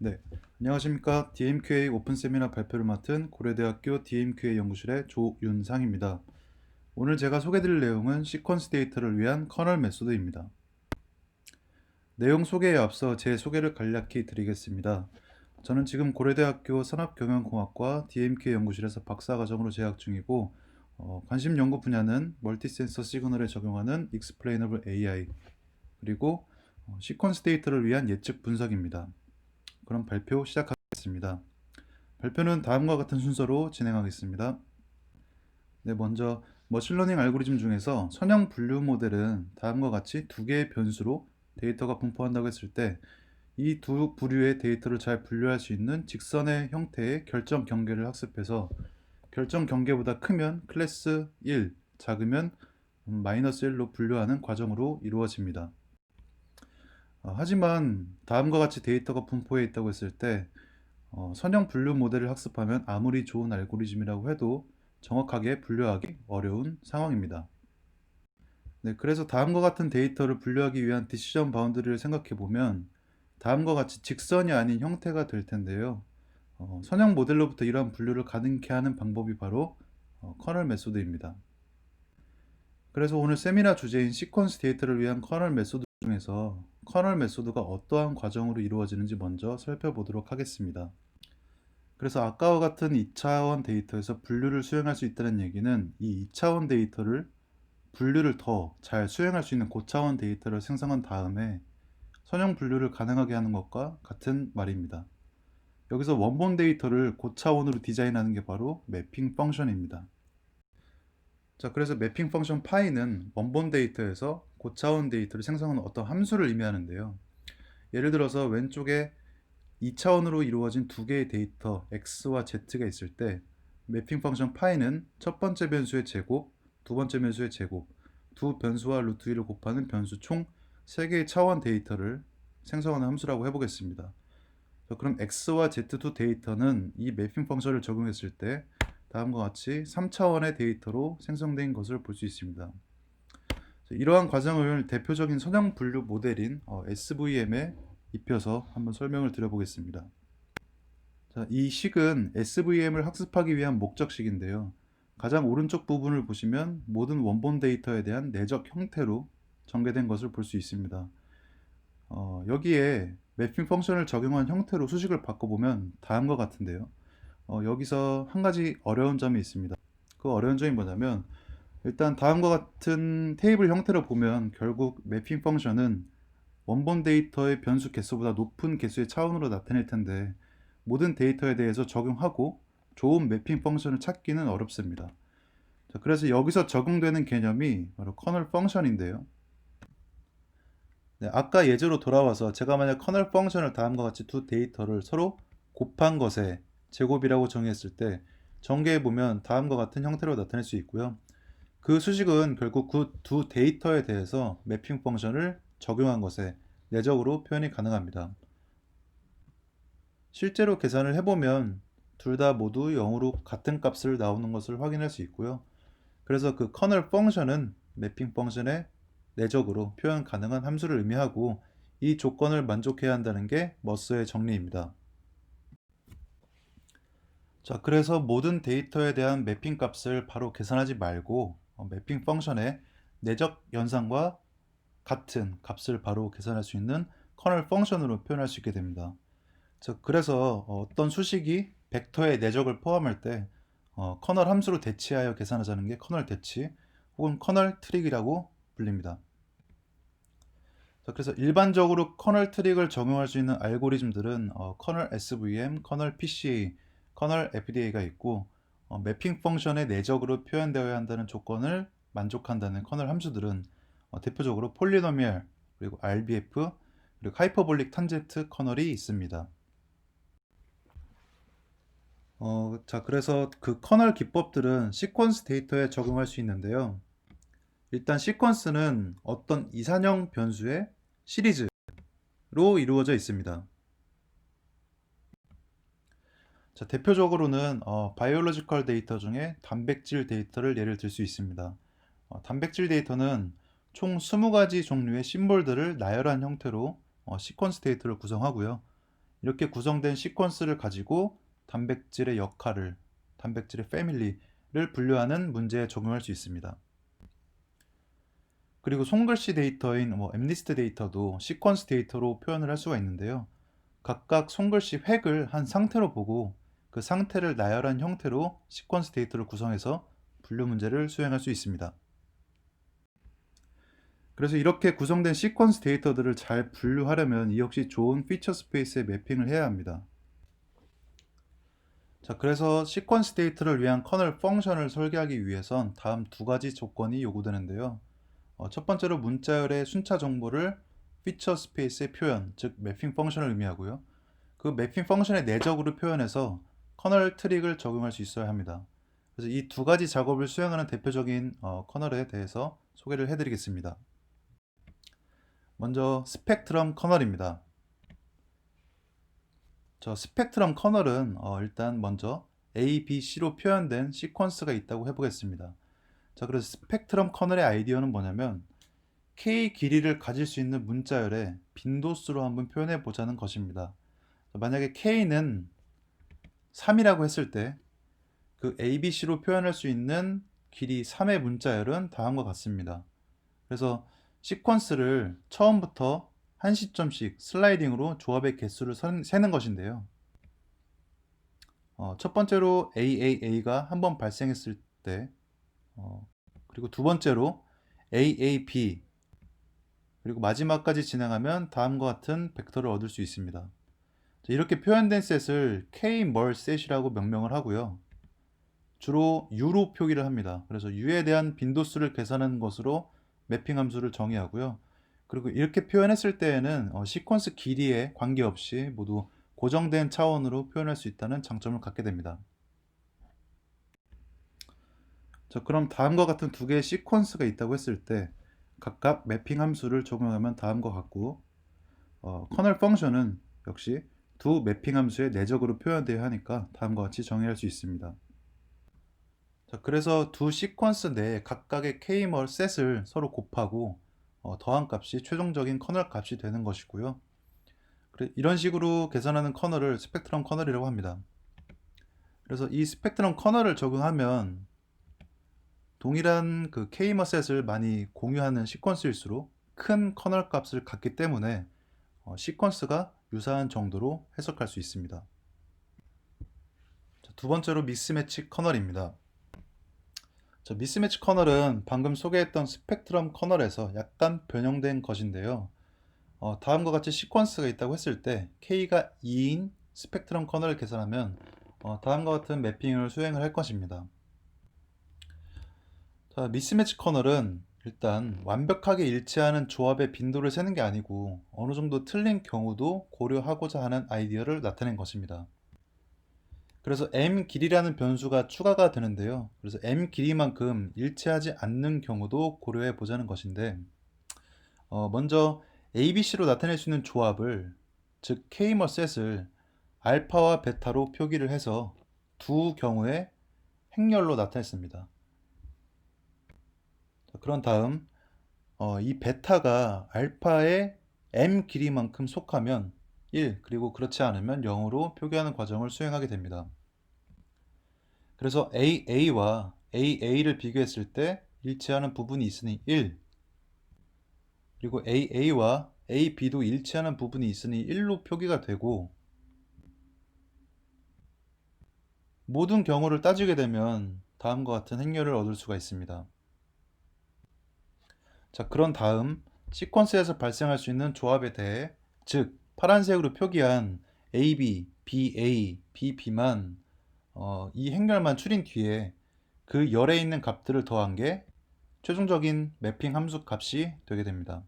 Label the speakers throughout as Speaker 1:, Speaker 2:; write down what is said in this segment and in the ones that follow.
Speaker 1: 네, 안녕하십니까. DMQA 오픈 세미나 발표를 맡은 고려대학교 DMQA 연구실의 조윤상입니다. 오늘 제가 소개드릴 내용은 시퀀스 데이터를 위한 커널 메소드입니다. 내용 소개에 앞서 제 소개를 간략히 드리겠습니다. 저는 지금 고려대학교 산업경영공학과 DMQA 연구실에서 박사과정으로 재학 중이고 관심 연구 분야는 멀티센서 시그널에 적용하는 Explainable AI 그리고 시퀀스 데이터를 위한 예측 분석입니다. 그럼 발표 시작하겠습니다. 발표는 다음과 같은 순서로 진행하겠습니다. 네, 먼저 머신러닝 알고리즘 중에서 선형 분류 모델은 다음과 같이 두 개의 변수로 데이터가 분포한다고 했을 때 이 두 부류의 데이터를 잘 분류할 수 있는 직선의 형태의 결정 경계를 학습해서 결정 경계보다 크면 클래스 1, 작으면 마이너스 1로 분류하는 과정으로 이루어집니다. 하지만 다음과 같이 데이터가 분포해 있다고 했을 때 선형 분류 모델을 학습하면 아무리 좋은 알고리즘이라고 해도 정확하게 분류하기 어려운 상황입니다. 네, 그래서 다음과 같은 데이터를 분류하기 위한 디시전 바운더리를 생각해 보면 다음과 같이 직선이 아닌 형태가 될 텐데요. 선형 모델로부터 이러한 분류를 가능케 하는 방법이 바로 커널 메소드입니다. 그래서 오늘 세미나 주제인 시퀀스 데이터를 위한 커널 메소드 중에서 커널 메소드가 어떠한 과정으로 이루어지는지 먼저 살펴보도록 하겠습니다. 그래서 아까와 같은 2차원 데이터에서 분류를 수행할 수 있다는 얘기는 이 2차원 데이터를 분류를 더 잘 수행할 수 있는 고차원 데이터를 생성한 다음에 선형 분류를 가능하게 하는 것과 같은 말입니다. 여기서 원본 데이터를 고차원으로 디자인하는 게 바로 매핑 펑션입니다. 자, 그래서 매핑 펑션 파이는 원본 데이터에서 고차원 데이터를 생성하는 어떤 함수를 의미하는데요. 예를 들어서 왼쪽에 2차원으로 이루어진 두 개의 데이터 x와 z가 있을 때 매핑 펑션 파이는 첫 번째 변수의 제곱, 두 번째 변수의 제곱, 두 변수와 루트 2를 곱하는 변수 총 3개의 차원 데이터를 생성하는 함수라고 해보겠습니다. 그럼 x와 z 두 데이터는 이 매핑 펑션을 적용했을 때 다음과 같이 3차원의 데이터로 생성된 것을 볼 수 있습니다. 이러한 과정을 대표적인 선형 분류 모델인 SVM에 입혀서 한번 설명을 드려보겠습니다. 자, 이 식은 SVM을 학습하기 위한 목적식인데요. 가장 오른쪽 부분을 보시면 모든 원본 데이터에 대한 내적 형태로 전개된 것을 볼 수 있습니다. 여기에 매핑 펑션을 적용한 형태로 수식을 바꿔보면 다음과 같은데요. 여기서 한 가지 어려운 점이 있습니다. 그 어려운 점이 뭐냐면 일단 다음과 같은 테이블 형태로 보면 결국 매핑 펑션은 원본 데이터의 변수 개수보다 높은 개수의 차원으로 나타낼 텐데 모든 데이터에 대해서 적용하고 좋은 매핑 펑션을 찾기는 어렵습니다. 자, 그래서 여기서 적용되는 개념이 바로 커널 펑션인데요. 네, 아까 예제로 돌아와서 제가 만약 커널 펑션을 다음과 같이 두 데이터를 서로 곱한 것의 제곱이라고 정의했을 때 전개해 보면 다음과 같은 형태로 나타낼 수 있고요. 그 수식은 결국 그 두 데이터에 대해서 매핑 펑션을 적용한 것에 내적으로 표현이 가능합니다. 실제로 계산을 해보면 둘 다 모두 0으로 같은 값을 나오는 것을 확인할 수 있고요. 그래서 그 커널 펑션은 매핑 펑션의 내적으로 표현 가능한 함수를 의미하고 이 조건을 만족해야 한다는 게 머스의 정리입니다. 자, 그래서 모든 데이터에 대한 매핑 값을 바로 계산하지 말고 매핑 펑션의 내적 연산과 같은 값을 바로 계산할 수 있는 커널 펑션으로 표현할 수 있게 됩니다. 자, 그래서 어떤 수식이 벡터의 내적을 포함할 때 커널 함수로 대치하여 계산하자는 게 커널 대치 혹은 커널 트릭이라고 불립니다. 자, 그래서 일반적으로 커널 트릭을 적용할 수 있는 알고리즘들은 커널 SVM, 커널 PCA, 커널 FDA가 있고 매핑 펑션의 내적으로 표현되어야 한다는 조건을 만족한다는 커널 함수들은 대표적으로 폴리노미얼, 그리고 RBF, 그리고 하이퍼볼릭 탄젠트 커널이 있습니다. 자, 그래서 그 커널 기법들은 시퀀스 데이터에 적용할 수 있는데요. 일단 시퀀스는 어떤 이산형 변수의 시리즈로 이루어져 있습니다. 자, 대표적으로는 바이올로지컬 데이터 중에 단백질 데이터를 예를 들 수 있습니다. 단백질 데이터는 총 20가지 종류의 심볼들을 나열한 형태로 시퀀스 데이터를 구성하고요. 이렇게 구성된 시퀀스를 가지고 단백질의 역할을, 단백질의 패밀리를 분류하는 문제에 적용할 수 있습니다. 그리고 손글씨 데이터인 엠리스트 데이터도 시퀀스 데이터로 표현을 할 수가 있는데요. 각각 손글씨 획을 한 상태로 보고 그 상태를 나열한 형태로 시퀀스 데이터를 구성해서 분류 문제를 수행할 수 있습니다. 그래서 이렇게 구성된 시퀀스 데이터들을 잘 분류하려면 이 역시 좋은 피처 스페이스에 매핑을 해야 합니다. 자, 그래서 시퀀스 데이터를 위한 커널 펑션을 설계하기 위해선 다음 두 가지 조건이 요구되는데요. 첫 번째로 문자열의 순차 정보를 피처 스페이스의 표현, 즉 매핑 펑션을 의미하고요. 그 매핑 펑션의 내적으로 표현해서 커널 트릭을 적용할 수 있어야 합니다. 그래서 이 두 가지 작업을 수행하는 대표적인 커널에 대해서 소개를 해드리겠습니다. 먼저 스펙트럼 커널입니다. 저 스펙트럼 커널은 일단 먼저 A, B, C로 표현된 시퀀스가 있다고 해보겠습니다. 자, 그래서 스펙트럼 커널의 아이디어는 뭐냐면 K 길이를 가질 수 있는 문자열의 빈도수로 한번 표현해 보자는 것입니다. 만약에 K는 3이라고 했을 때 그 ABC로 표현할 수 있는 길이 3의 문자열은 다음과 같습니다. 그래서 시퀀스를 처음부터 한 시점씩 슬라이딩으로 조합의 개수를 세는 것인데요. 첫 번째로 AAA가 한번 발생했을 때, 그리고 두 번째로 AAB, 그리고 마지막까지 진행하면 다음과 같은 벡터를 얻을 수 있습니다. 이렇게 표현된 셋을 K-멀 셋이라고 명명을 하고요. 주로 U로 표기를 합니다. 그래서 U에 대한 빈도수를 계산하는 것으로 매핑 함수를 정의하고요. 그리고 이렇게 표현했을 때에는 시퀀스 길이에 관계없이 모두 고정된 차원으로 표현할 수 있다는 장점을 갖게 됩니다. 자, 그럼 다음과 같은 두 개의 시퀀스가 있다고 했을 때 각각 매핑 함수를 적용하면 다음과 같고 커널 펑션은 역시 두 매핑 함수의 내적으로 표현되어야 하니까 다음과 같이 정의할 수 있습니다. 자, 그래서 두 시퀀스 내에 각각의 K멀 셋을 서로 곱하고 더한 값이 최종적인 커널 값이 되는 것이고요. 이런 식으로 계산하는 커널을 스펙트럼 커널이라고 합니다. 그래서 이 스펙트럼 커널을 적용하면 동일한 그 K멀 셋을 많이 공유하는 시퀀스일수록 큰 커널 값을 갖기 때문에 시퀀스가 유사한 정도로 해석할 수 있습니다. 자, 두 번째로 미스매치 커널입니다. 자, 미스매치 커널은 방금 소개했던 스펙트럼 커널에서 약간 변형된 것인데요. 다음과 같이 시퀀스가 있다고 했을 때 K가 2인 스펙트럼 커널을 계산하면 다음과 같은 매핑을 수행을 할 것입니다. 자, 미스매치 커널은 일단 완벽하게 일치하는 조합의 빈도를 세는 게 아니고 어느 정도 틀린 경우도 고려하고자 하는 아이디어를 나타낸 것입니다. 그래서 m 길이라는 변수가 추가가 되는데요. 그래서 m 길이만큼 일치하지 않는 경우도 고려해 보자는 것인데 먼저 ABC로 나타낼 수 있는 조합을 즉 K머 셋을 알파와 베타로 표기를 해서 두 경우의 행렬로 나타냈습니다. 그런 다음 이 베타가 알파의 m 길이만큼 속하면 1 그리고 그렇지 않으면 0으로 표기하는 과정을 수행하게 됩니다. 그래서 AA와 AA를 비교했을 때 일치하는 부분이 있으니 1 그리고 AA와 AB도 일치하는 부분이 있으니 1로 표기가 되고 모든 경우를 따지게 되면 다음과 같은 행렬을 얻을 수가 있습니다. 자, 그런 다음 시퀀스에서 발생할 수 있는 조합에 대해 즉 파란색으로 표기한 AB, BA, BB만 이 행렬만 추린 뒤에 그 열에 있는 값들을 더한 게 최종적인 매핑 함수 값이 되게 됩니다.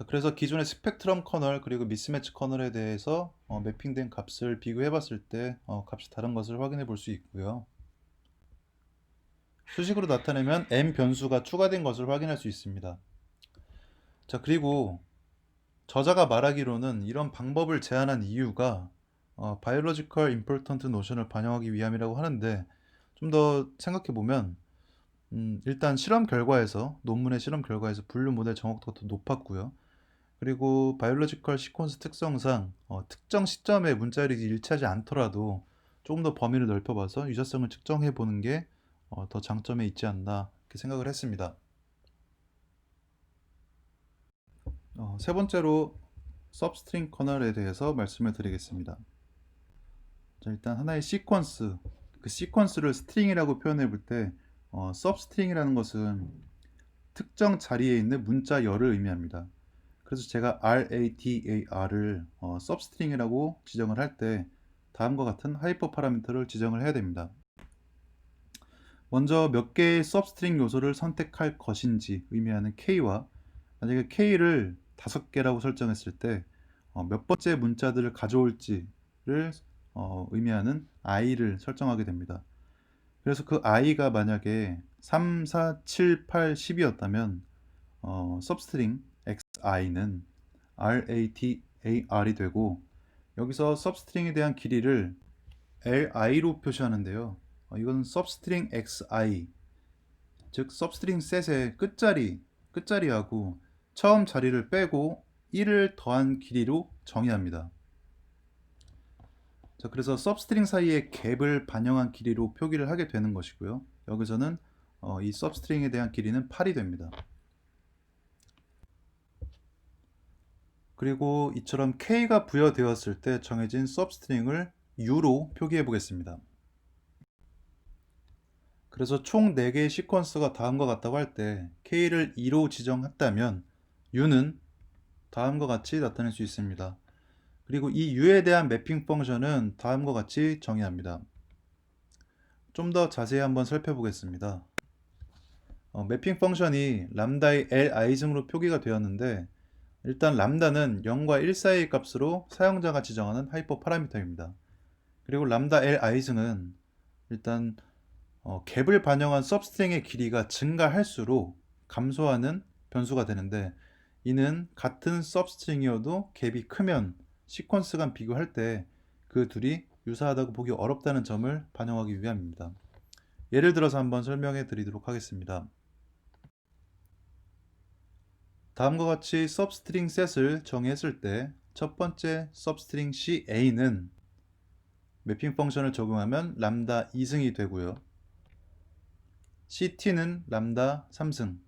Speaker 1: 그래서 기존의 스펙트럼 커널 그리고 미스매치 커널에 대해서 매핑된 값을 비교해 봤을 때 값이 다른 것을 확인해 볼 수 있고요. 수식으로 나타내면 m 변수가 추가된 것을 확인할 수 있습니다. 자, 그리고 저자가 말하기로는 이런 방법을 제안한 이유가 Biological Important Notion을 반영하기 위함이라고 하는데 좀 더 생각해 보면 일단 실험 결과에서 논문의 실험 결과에서 분류 모델 정확도가 더 높았고요. 그리고 바이올로지컬 시퀀스 특성상 특정 시점에 문자열이 일치하지 않더라도 조금 더 범위를 넓혀봐서 유사성을 측정해 보는 게 더 장점에 있지 않나 이렇게 생각을 했습니다. 세 번째로 서브스트링 커널에 대해서 말씀을 드리겠습니다. 자, 일단 하나의 시퀀스, 그 시퀀스를 스트링이라고 표현해 볼 때 서브스트링이라는 것은 특정 자리에 있는 문자열을 의미합니다. 그래서 제가 RADAR을 서브스트링이라고 지정을 할 때 다음과 같은 하이퍼 파라미터를 지정을 해야 됩니다. 먼저 몇 개의 서브스트링 요소를 선택할 것인지 의미하는 K와 만약에 K를 5개라고 설정했을 때 몇 번째 문자들을 가져올지를 의미하는 I를 설정하게 됩니다. 그래서 그 I가 만약에 3, 4, 7, 8, 10이었다면 서브스트링 XI는 RADAR이 되고 여기서 서브스트링에 대한 길이를 LI로 표시하는데요. 이건 서브스트링 XI, 즉 서브스트링 셋의 끝자리하고 처음 자리를 빼고 1을 더한 길이로 정의합니다. 자, 그래서 서브스트링 사이의 갭을 반영한 길이로 표기를 하게 되는 것이고요. 여기서는 이 서브스트링에 대한 길이는 8이 됩니다. 그리고 이처럼 K가 부여되었을 때 정해진 서브스트링을 U로 표기해 보겠습니다. 그래서 총 4개의 시퀀스가 다음과 같다고 할 때 K를 2로 지정했다면 U는 다음과 같이 나타낼 수 있습니다. 그리고 이 U에 대한 매핑 펑션은 다음과 같이 정의합니다. 좀 더 자세히 한번 살펴보겠습니다. 매핑 펑션이 람다의 Li승으로 표기가 되었는데 일단 람다는 0과 1 사이의 값으로 사용자가 지정하는 하이퍼 파라미터입니다. 그리고 람다 Li승은 일단 갭을 반영한 서브스트링의 길이가 증가할수록 감소하는 변수가 되는데 이는 같은 서브스트링이어도 갭이 크면 시퀀스 간 비교할 때 그 둘이 유사하다고 보기 어렵다는 점을 반영하기 위함입니다. 예를 들어서 한번 설명해 드리도록 하겠습니다. 다음과 같이 서브스트링 셋을 정의했을 때 첫 번째 서브스트링 CA는 매핑 펑션을 적용하면 람다 2승이 되고요. CT는 람다 3승,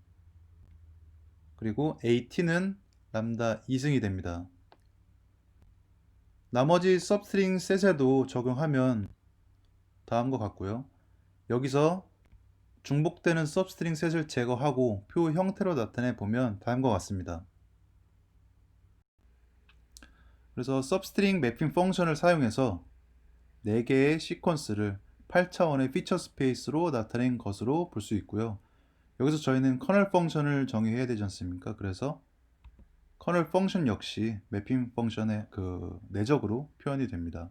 Speaker 1: 그리고 AT는 람다 2승이 됩니다. 나머지 서브스트링 셋에도 적용하면 다음과 같고요. 여기서 중복되는 서브스트링 셋을 제거하고 표 형태로 나타내 보면 다음과 같습니다. 그래서 서브스트링 매핑 펑션을 사용해서 4개의 시퀀스를 8차원의 피처 스페이스로 나타낸 것으로 볼 수 있고요. 여기서 저희는 커널 펑션을 정의해야 되지 않습니까? 그래서 커널 펑션 역시 매핑 펑션의 내적으로 표현이 됩니다.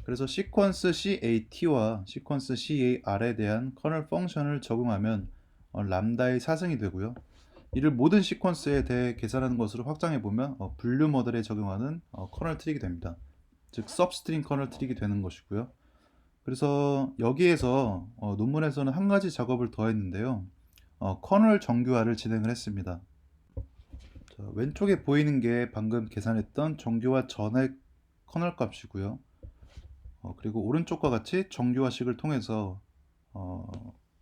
Speaker 1: 그래서 시퀀스 CAT와 시퀀스 CAR에 대한 커널 펑션을 적용하면 람다의 4승이 되고요. 이를 모든 시퀀스에 대해 계산하는 것으로 확장해 보면 분류 모델에 적용하는 커널 트릭이 됩니다. 즉 서브스트링 커널 트릭이 되는 것이고요. 그래서 여기에서 논문에서는 한 가지 작업을 더 했는데요. 커널 정규화를 진행을 했습니다. 자, 왼쪽에 보이는 게 방금 계산했던 정규화 전의 커널 값이고요. 그리고 오른쪽과 같이 정규화식을 통해서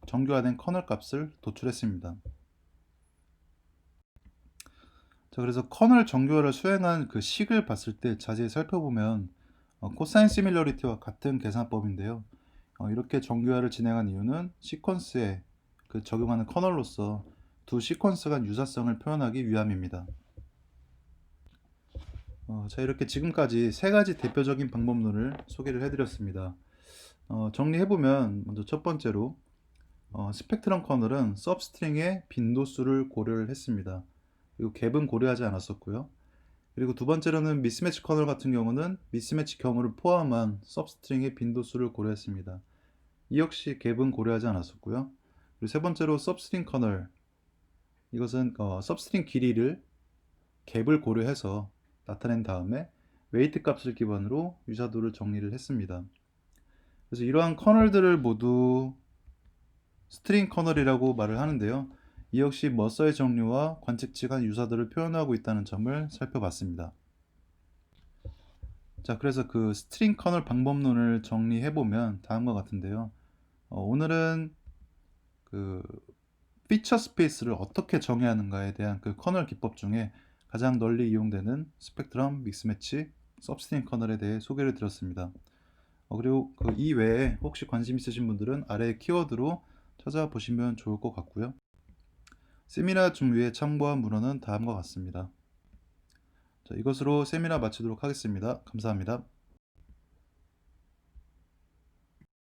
Speaker 1: 정규화된 커널 값을 도출했습니다. 자, 그래서 커널 정규화를 수행한 그 식을 봤을 때 자세히 살펴보면 코사인 시밀러리티와 같은 계산법인데요. 이렇게 정규화를 진행한 이유는 시퀀스에 적용하는 커널로서 두 시퀀스 간 유사성을 표현하기 위함입니다. 자, 이렇게 지금까지 3가지 대표적인 방법론을 소개를 해드렸습니다. 정리해보면 먼저 첫 번째로 스펙트럼 커널은 서브스트링의 빈도수를 고려를 했습니다. 그리고 갭은 고려하지 않았었고요. 그리고 두 번째로는 미스매치 커널 같은 경우는 미스매치 경우를 포함한 서브스트링의 빈도수를 고려했습니다. 이 역시 갭은 고려하지 않았었고요. 그리고 세 번째로 서브스트링 커널, 이것은 서브스트링 길이를 갭을 고려해서 나타낸 다음에 웨이트 값을 기반으로 유사도를 정리를 했습니다. 그래서 이러한 커널들을 모두 스트링 커널이라고 말을 하는데요. 이 역시 머서의 종류와 관측치 간 유사들을 표현하고 있다는 점을 살펴봤습니다. 자, 그래서 그 스트링 커널 방법론을 정리해 보면 다음과 같은데요. 오늘은 그 피처 스페이스를 어떻게 정의하는가에 대한 그 커널 기법 중에 가장 널리 이용되는 스펙트럼 믹스매치 서브스트링 커널에 대해 소개를 드렸습니다. 그리고 그 이외에 혹시 관심 있으신 분들은 아래 키워드로 찾아보시면 좋을 것 같고요. 세미나 중위에 참고한 문헌은 다음과 같습니다. 자, 이것으로 세미나 마치도록 하겠습니다. 감사합니다.